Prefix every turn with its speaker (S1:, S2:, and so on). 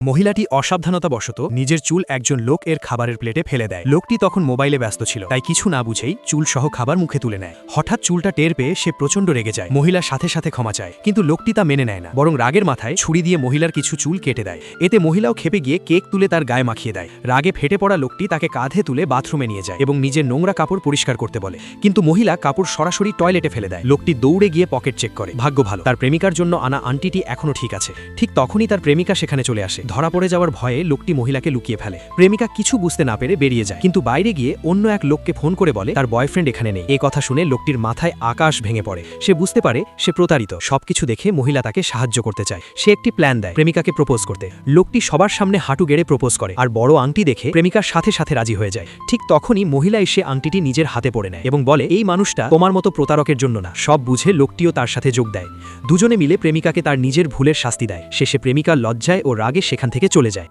S1: মহিলাটি অসাবধানতাবশত নিজের চুল একজন লোক এর খাবারের প্লেটে ফেলে দেয়। লোকটি তখন মোবাইলে ব্যস্ত ছিল, তাই কিছু না বুঝেই চুল সহ খাবার মুখে তুলে নেয়। হঠাৎ চুলটা টের পেয়ে সে প্রচণ্ড রেগে যায়। মহিলার সাথে সাথে ক্ষমা চায়, কিন্তু লোকটি তা মেনে নেয় না, বরং রাগের মাথায় ছুরি দিয়ে মহিলার কিছু চুল কেটে দেয়। এতে মহিলাও ক্ষেপে গিয়ে কেক তুলে তার গায়ে মাখিয়ে দেয়। রাগে ফেটে পড়া লোকটি তাকে কাঁধে তুলে বাথরুমে নিয়ে যায় এবং নিজের নোংরা কাপড় পরিষ্কার করতে বলে, কিন্তু মহিলা কাপড় সরাসরি টয়লেটে ফেলে দেয়। লোকটি দৌড়ে গিয়ে পকেট চেক করে। ভাগ্য ভালো, তার প্রেমিকার জন্য আনা আংটিটি এখনো ঠিক আছে। ঠিক তখনই তার প্রেমিকা সেখানে চলে আসে। ধরা পড়ে যাওয়ার ভয়ে লোকটি মহিলাকে লুকিয়ে ফেলে। প্রেমিকা কিছু বুঝতে না পেরে বেরিয়ে যায়, কিন্তু বাইরে গিয়ে অন্য এক লোককে ফোন করে বলে তার বয়ফ্রেন্ড এখানে নেই। এই কথা শুনে লোকটির মাথায় আকাশ ভেঙে পড়ে। সে বুঝতে পারে সে প্রতারিত। সবকিছু দেখে মহিলা তাকে সাহায্য করতে চায়। সে একটি প্ল্যান দেয় প্রেমিকাকে প্রপোজ করতে। লোকটি সবার সামনে হাঁটু গেড়ে প্রপোজ করে, আর বড় আংটি দেখে প্রেমিকার সাথে সাথে রাজি হয়ে যায়। ঠিক তখনই মহিলা এসে আংটিটি নিজের হাতে পড়ে নেয় এবং বলে এই মানুষটা তোমার মতো প্রতারকের জন্য না। সব বুঝে লোকটিও তার সাথে যোগ দেয়। দুজনে মিলে প্রেমিকাকে তার নিজের ভুলের শাস্তি দেয়। শেষে প্রেমিকা লজ্জায় ও রাগে সেখান থেকে চলে যায়।